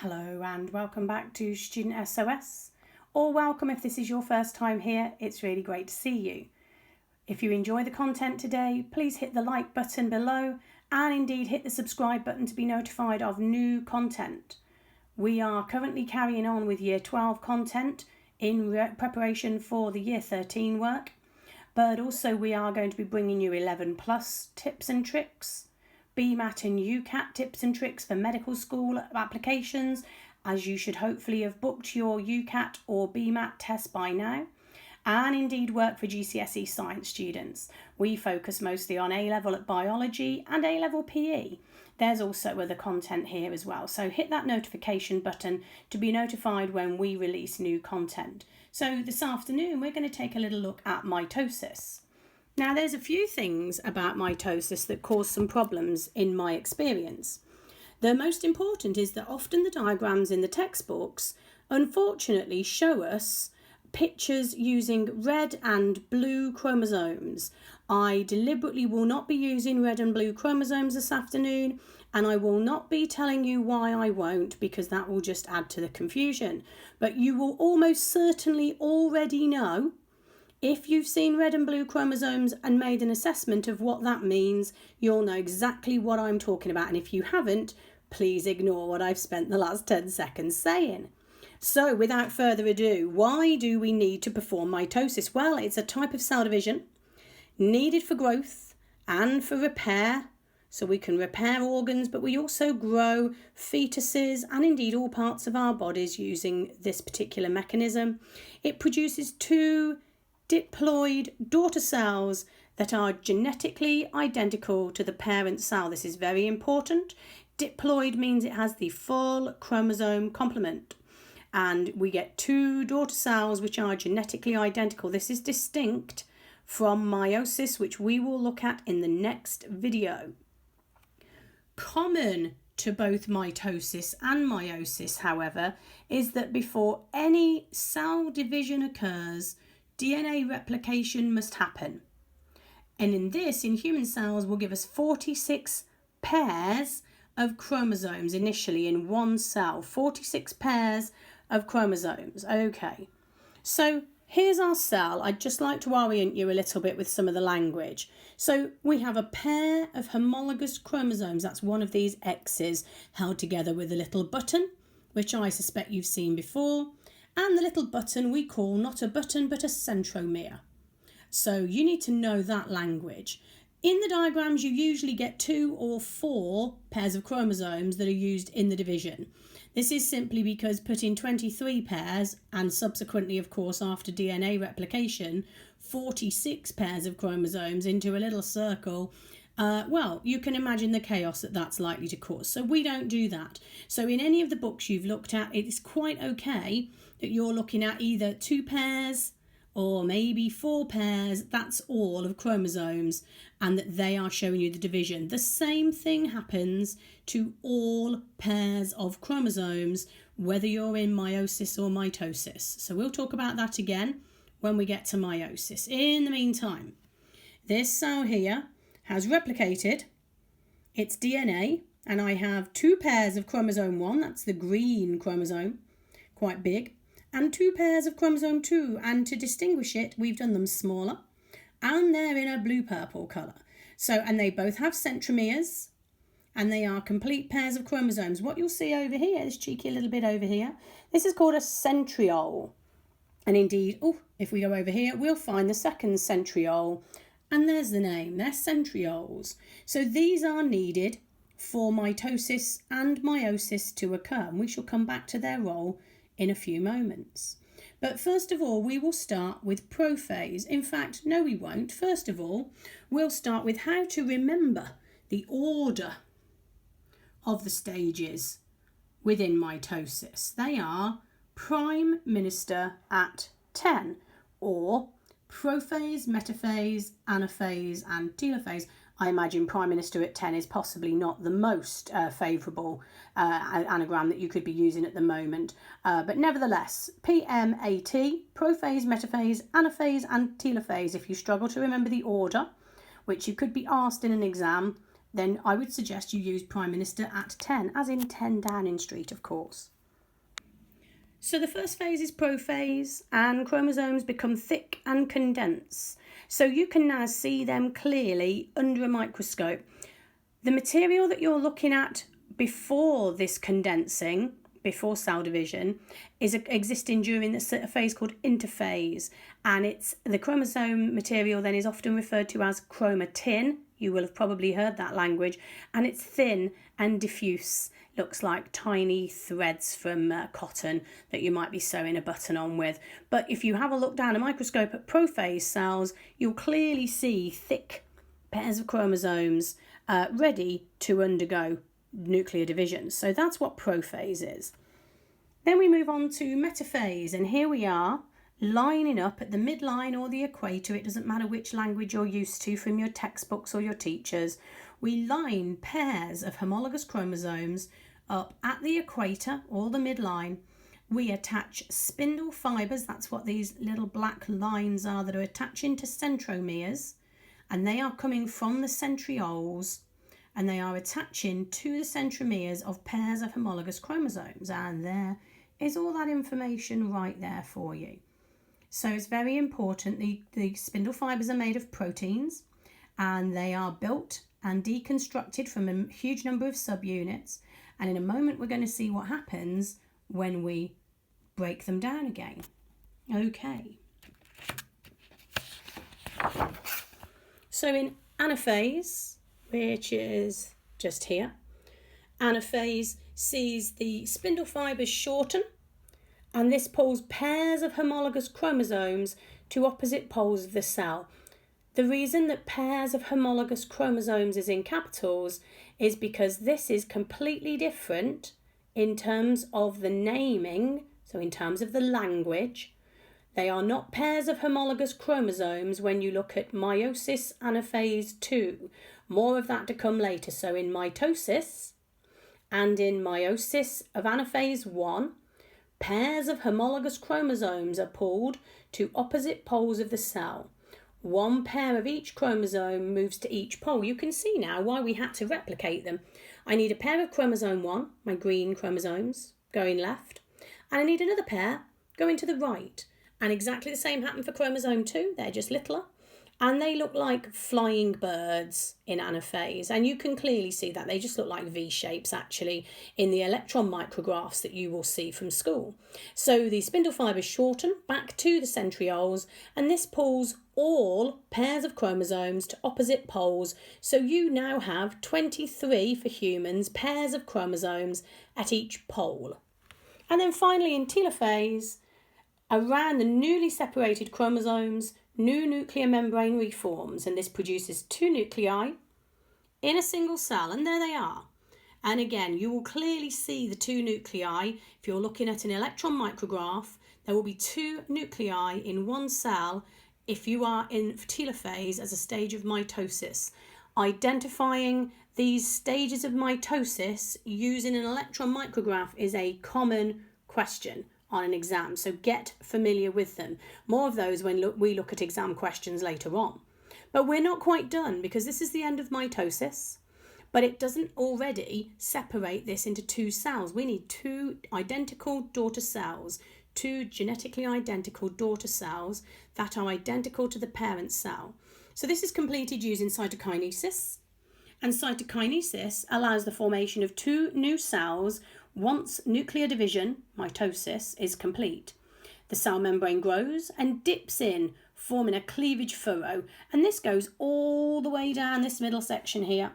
Hello and welcome back to Student SOS, or welcome if this is your first time here. It's really great to see you. If you enjoy the content today, please hit the like button below and indeed hit the subscribe button to be notified of new content. We are currently carrying on with Year 12 content in preparation for the Year 13 work, but also we are going to be bringing you 11 plus tips and tricks, BMAT and UCAT tips and tricks for medical school applications, as you should hopefully have booked your UCAT or BMAT test by now, and indeed work for GCSE science students. We focus mostly on A-level at biology and A-level PE. There's also other content here as well, so hit that notification button to be notified when we release new content. So this afternoon we're going to take a little look at mitosis. Now, there's a few things about mitosis that cause some problems in my experience. The most important is that often the diagrams in the textbooks unfortunately show us pictures using red and blue chromosomes. I deliberately will not be using red and blue chromosomes this afternoon, and I will not be telling you why I won't, because that will just add to the confusion. But you will almost certainly already know, if you've seen red and blue chromosomes and made an assessment of what that means, you'll know exactly what I'm talking about. And if you haven't, please ignore what I've spent the last 10 seconds saying. So without further ado, why do we need to perform mitosis? Well, it's a type of cell division needed for growth and for repair. So we can repair organs, but we also grow fetuses and indeed all parts of our bodies using this particular mechanism. It produces two diploid daughter cells that are genetically identical to the parent cell. This is very important. Diploid means it has the full chromosome complement, and we get two daughter cells which are genetically identical. This is distinct from meiosis, which we will look at in the next video. Common to both mitosis and meiosis, however, is that before any cell division occurs, DNA replication must happen. And in human cells will give us 46 pairs of chromosomes initially in one cell. 46 pairs of chromosomes. Okay, so here's our cell. I'd just like to orient you a little bit with some of the language. So we have a pair of homologous chromosomes. That's one of these X's held together with a little button, which I suspect you've seen before. And the little button we call not a button but a centromere. So you need to know that language. In the diagrams you usually get 2 or 4 pairs of chromosomes that are used in the division. This is simply because putting 23 pairs and subsequently, of course, after DNA replication, 46 pairs of chromosomes into a little circle, well, you can imagine the chaos that that's likely to cause. So we don't do that. So in any of the books you've looked at, it's quite okay that you're looking at either 2 pairs or maybe 4 pairs, that's all, of chromosomes, and that they are showing you the division. The same thing happens to all pairs of chromosomes, whether you're in meiosis or mitosis. So we'll talk about that again when we get to meiosis. In the meantime, this cell here has replicated its DNA, and I have 2 pairs of chromosome 1, that's the green chromosome, quite big, and 2 pairs of chromosome 2, and to distinguish it, we've done them smaller, and they're in a blue-purple colour. So, and they both have centromeres, and they are complete pairs of chromosomes. What you'll see over here, this cheeky little bit over here, this is called a centriole. And indeed, if we go over here, we'll find the second centriole, and there's the name, they're centrioles. So these are needed for mitosis and meiosis to occur, and we shall come back to their role in a few moments. But first of all, we will start with prophase. In fact, no we won't. First of all, we'll start with how to remember the order of the stages within mitosis. They are prime minister at 10, or prophase, metaphase, anaphase and telophase. I imagine prime minister at 10 is possibly not the most favourable anagram that you could be using at the moment. But nevertheless, PMAT, prophase, metaphase, anaphase and telophase. If you struggle to remember the order, which you could be asked in an exam, then I would suggest you use Prime Minister at 10, as in 10 Downing Street, of course. So the first phase is prophase, and chromosomes become thick and condense. So you can now see them clearly under a microscope. The material that you're looking at before this condensing, before cell division, is existing during a phase called interphase, and it's the chromosome material then is often referred to as chromatin. You will have probably heard that language, and it's thin and diffuse. Looks like tiny threads from cotton that you might be sewing a button on with. But if you have a look down a microscope at prophase cells, you'll clearly see thick pairs of chromosomes ready to undergo nuclear division. So that's what prophase is. Then we move on to metaphase, and here we are lining up at the midline or the equator. It doesn't matter which language you're used to from your textbooks or your teachers. We line pairs of homologous chromosomes up at the equator or the midline. We attach spindle fibres, that's what these little black lines are that are attaching to centromeres, and they are coming from the centrioles, and they are attaching to the centromeres of pairs of homologous chromosomes, and there is all that information right there for you. So it's very important. The spindle fibres are made of proteins, and they are built and deconstructed from a huge number of subunits, and in a moment we're going to see what happens when we break them down again. Okay. So in Anaphase, which is just here, Anaphase sees the spindle fibres shorten, and this pulls pairs of homologous chromosomes to opposite poles of the cell. The reason that pairs of homologous chromosomes is in capitals is because this is completely different in terms of the naming, so in terms of the language. They are not pairs of homologous chromosomes when you look at meiosis anaphase 2. More of that to come later. So in mitosis and in meiosis of anaphase 1, pairs of homologous chromosomes are pulled to opposite poles of the cell. One pair of each chromosome moves to each pole. You can see now why we had to replicate them. I need a pair of chromosome 1, my green chromosomes, going left, and I need another pair going to the right. And exactly the same happened for chromosome 2. They're just littler, and they look like flying birds in Anaphase, and you can clearly see that. They just look like V-shapes actually in the electron micrographs that you will see from school. So the spindle fibres shorten back to the centrioles, and this pulls all pairs of chromosomes to opposite poles. So you now have 23 for humans, pairs of chromosomes at each pole. And then finally in telophase, around the newly separated chromosomes, new nuclear membrane reforms, and this produces two nuclei in a single cell, and there they are. And again, you will clearly see the two nuclei. If you're looking at an electron micrograph, there will be two nuclei in one cell if you are in telophase as a stage of mitosis. Identifying these stages of mitosis using an electron micrograph is a common question on an exam, so get familiar with them. More of those when we look at exam questions later on. But we're not quite done, because this is the end of mitosis, but it doesn't already separate this into two cells. We need two identical daughter cells, two genetically identical daughter cells that are identical to the parent cell. So this is completed using cytokinesis, and cytokinesis allows the formation of two new cells once nuclear division, mitosis, is complete. The cell membrane grows and dips in, forming a cleavage furrow, and this goes all the way down this middle section here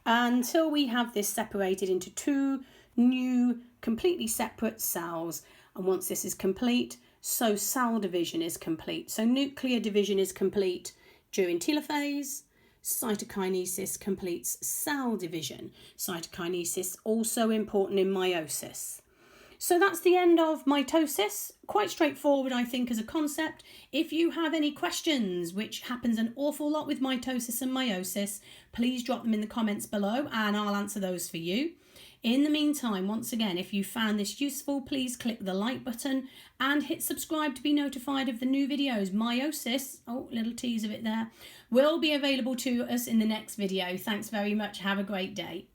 until we have this separated into two new, completely separate cells. And once this is complete, so cell division is complete. So nuclear division is complete during telophase. Cytokinesis completes cell division. Cytokinesis also important in meiosis. So that's the end of mitosis. Quite straightforward, I think, as a concept. If you have any questions, which happens an awful lot with mitosis and meiosis, please drop them in the comments below and I'll answer those for you. In the meantime, once again, if you found this useful, please click the like button and hit subscribe to be notified of the new videos. Meiosis, oh, little tease of it there, will be available to us in the next video. Thanks very much. Have a great day.